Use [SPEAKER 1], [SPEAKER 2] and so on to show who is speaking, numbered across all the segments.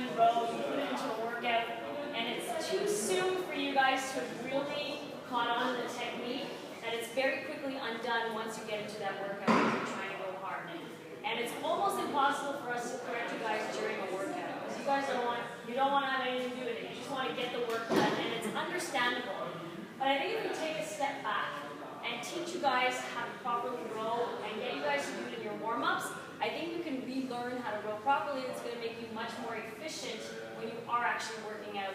[SPEAKER 1] time you row, you put it into a workout, and it's too soon for you guys to really caught on to the technique, and it's very quickly undone once you get into that workout because you're trying to go hard. And it's almost impossible for us to correct you guys during a workout because you guys don't want to have anything to do with it. You just want to get the work done, and it's understandable. But I think if we take a step back and teach you guys how to properly row and get you guys to do it in your warm-ups, I think you can relearn how to row properly. It's going to make you much more efficient when you are actually working out,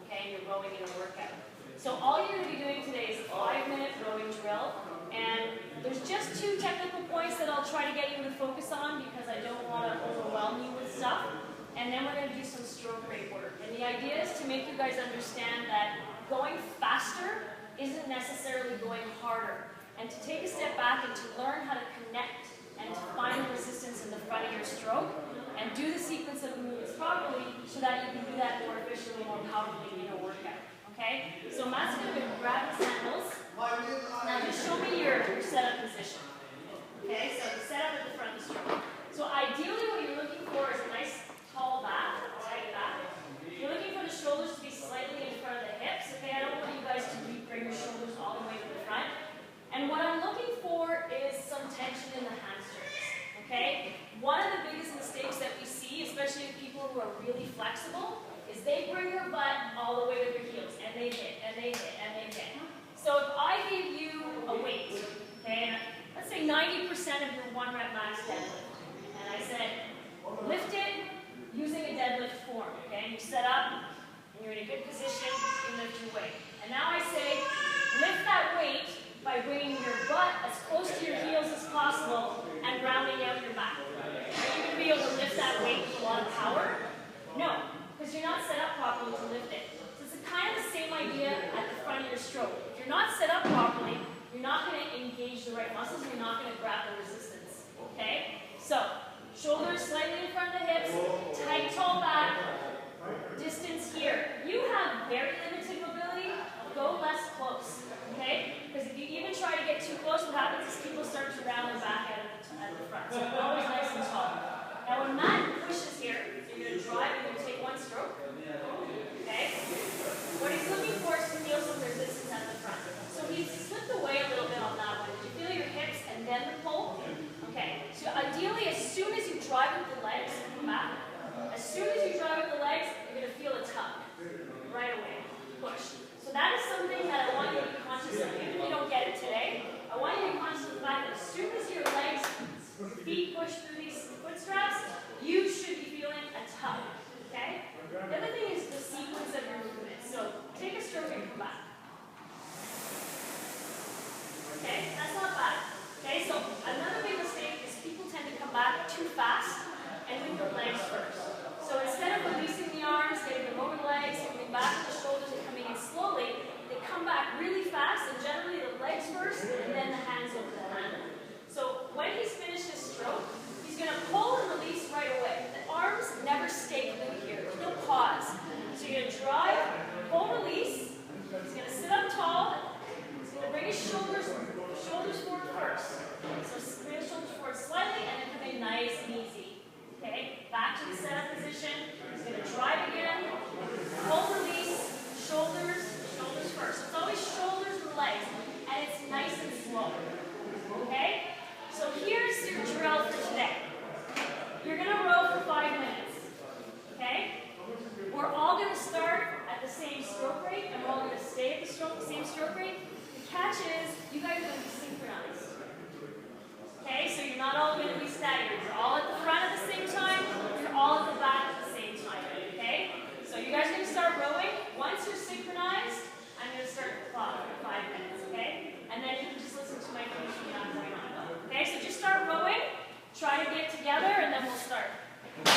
[SPEAKER 1] okay, and you're rowing in a workout. So all you're going to be doing today is a 5-minute rowing drill, and there's just 2 technical points that I'll try to get you to focus on because I don't want to overwhelm you with stuff, and then we're going to do some stroke rate work. And the idea is to make you guys understand that going faster isn't necessarily going harder, and to take a step back and to learn how to connect and to find resistance in the front of your stroke and do the sequence of movements properly so that you can do that more efficiently, more powerfully in a workout. Okay? So Matt's going to grab his handles. Now just show me your setup position. Okay? So the setup at the front of the stroke. So ideally what you're looking for is a nice tall back, tight back. You're looking for the shoulders to be slightly in front of the hips. Okay? I don't want you guys to bring your shoulders all the way to the front. And what I'm looking for is some tension in the hamstrings. Okay? One of the biggest mistakes that we see, especially with people who are really flexible, is they bring their butt all the way to their heels, and they hit, and they hit, and they hit. So if I give you a weight, okay, and let's say 90% of your 1 rep max deadlift, and I said, lift it using a deadlift form, okay, and you set up, and you're in a good position, you lift your weight. And now I say, lift that weight by bringing your butt as close to your heels as possible and rounding out your back. Are you going to be able to lift that weight with a lot of power? No. Because you're not set up properly to lift it. So it's kind of the same idea at the front of your stroke. If you're not set up properly, you're not going to engage the right muscles, you're not going to grab the resistance. Okay? So, shoulders slightly in front of the hips, tight tall back, distance here. You have very limited mobility, go less close. Okay? Because if you even try to get too close, what happens is people start to round their back out at the front. So always nice and tall. Now when Matt pushes here, you're going to drive, you're going to take 1 stroke. Okay? What he's looking for is to feel some resistance at the front. So he's slipped away a little bit on that one. Did you feel your hips and then the pull? Okay. So ideally, as soon as you drive with the legs, come back. As soon as you drive with the legs, you're going to feel a tug. Right away. Push. So that is something that I want you to be conscious of. Even if you don't get it today, I want you to be conscious of the fact that as soon as your legs, feet push through these foot straps, you should be feeling a tug. Okay? The other thing is the sequence of your movement. So take a stroke and come back. Okay? That's not bad. Okay? So another big mistake is people tend to come back too fast and with their legs first. So instead of releasing the arms, getting them over the legs, coming back to the shoulders and coming in slowly, they come back really fast and generally the legs first and then the hands over the handle. So when he's finished his stroke, he's going to pull and release right away. The arms never stay glued here. There's no pause. So you're going to drive, pull, release. He's going to sit up tall. He's going to bring his shoulders forward first. So bring his shoulders forward slightly and then come in nice and easy. Okay? Back to the setup position. He's going to drive again. Pull, release, shoulders first. So it's always shoulders and legs. And it's nice and slow. Okay? So here's your drill for today. You're going to row for 5 minutes. Okay? We're all going to start at the same stroke rate, and we're all going to stay at the same stroke rate. The catch is, you guys are going to be synchronized. Okay? So you're not all going to be staggered. You're all at the front at the same time. You're all at the back at the same time. Okay? So you guys are going to start rowing. Once you're synchronized, I'm going to start the clock for 5 minutes. Okay? And then you can just listen to my coach when I'm going on. Okay, so just start rowing, try to get together, and then we'll start. Okay,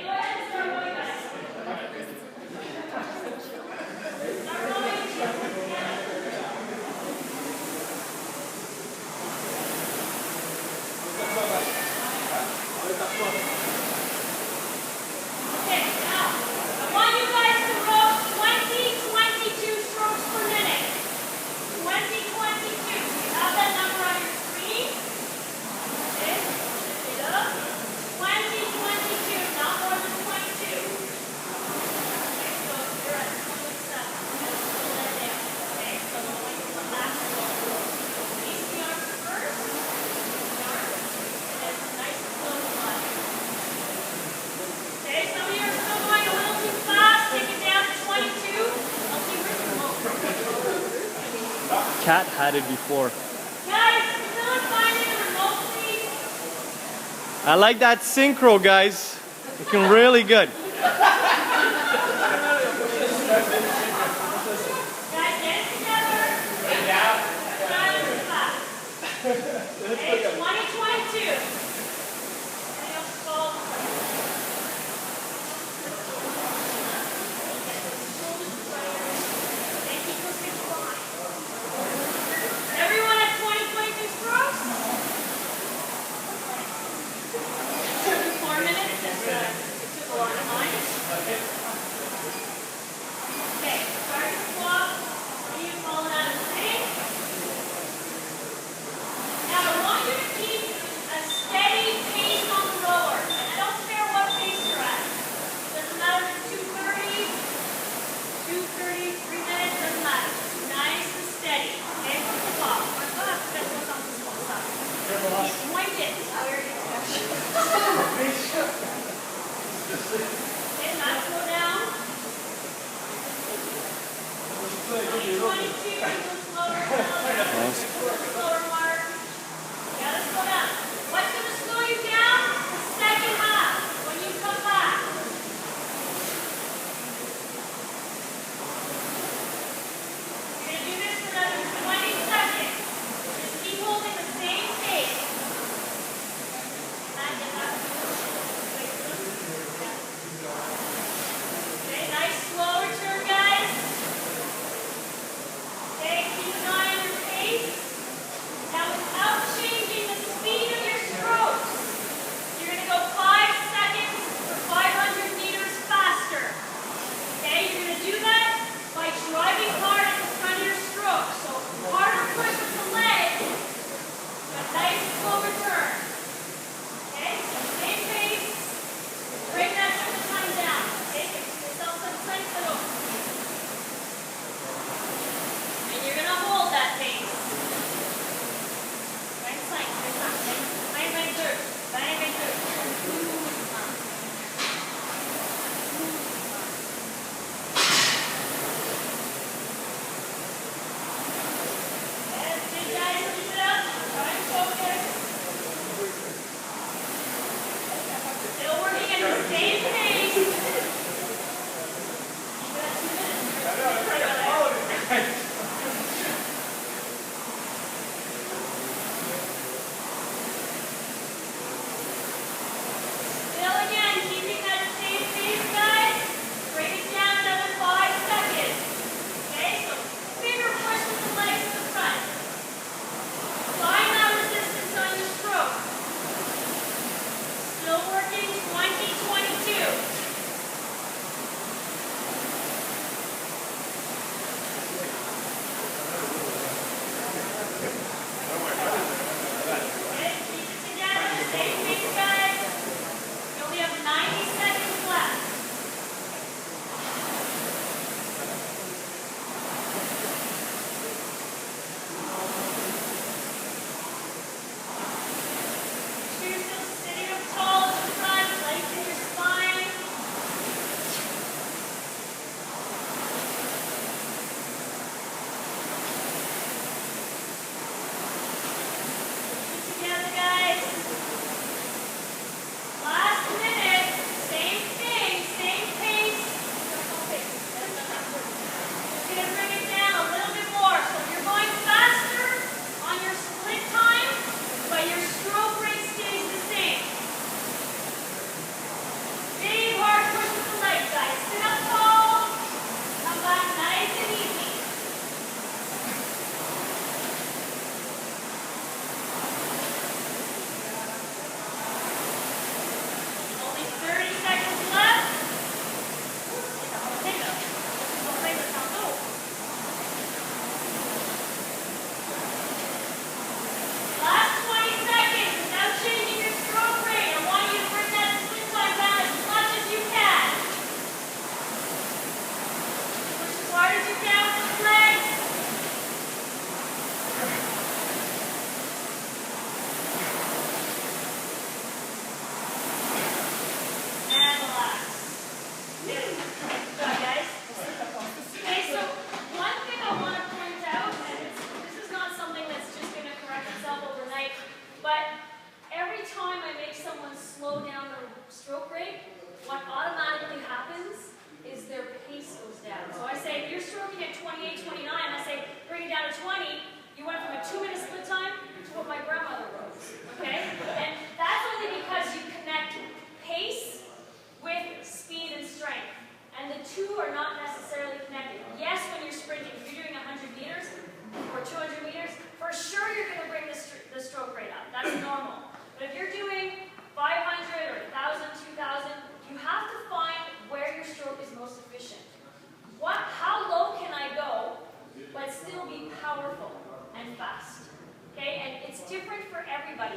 [SPEAKER 1] go ahead and start rowing, guys. Start rowing.
[SPEAKER 2] Kat had it before.
[SPEAKER 1] Guys, still finding the remote, please?
[SPEAKER 2] I like that synchro, guys. Looking really good.
[SPEAKER 1] Guys, get it together. Try to relax. Okay, 2022. Any else fall? Thank you for 65. Everyone at 2022 strokes? 4 minutes, it took a lot of time. Okay, start to swap. What are you calling out of sync? Now I want you to keep a steady pace on the roller. And I don't care what pace you're at. Doesn't matter if it's 2:30, 2:30, 3 minutes, doesn't matter. Nice and steady. Okay, from the top. That's what's on this one side. Point it. Okay, now slow down. 2022, a little slower. Slower, Mark. You gotta slow down. What's gonna slow you down? The second half, when you come back. You're gonna do this for another 20 seconds. Just keep holding the same pace. And get back to the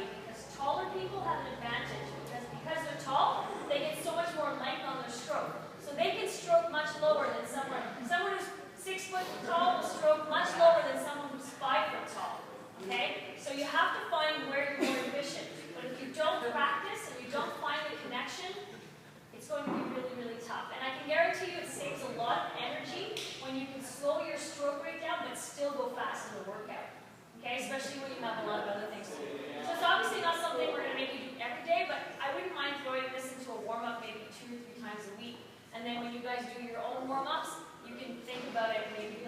[SPEAKER 1] everybody because taller people have an advantage because they're tall, they get so much more length on their stroke. So they can stroke much lower than someone who's 6 foot tall will stroke much lower than someone who's 5 foot tall. Okay? So you have to find where you're more efficient. But if you don't practice and you don't find the connection, it's going to be really, really tough. And I can guarantee you it saves a lot of energy when you can slow your stroke rate down but still go fast in the workout. Okay? Especially when you have a lot of other things to do. So it's obviously not something we're going to make you do every day, but I wouldn't mind throwing this into a warm-up maybe 2 or 3 times a week. And then when you guys do your own warm-ups, you can think about it, maybe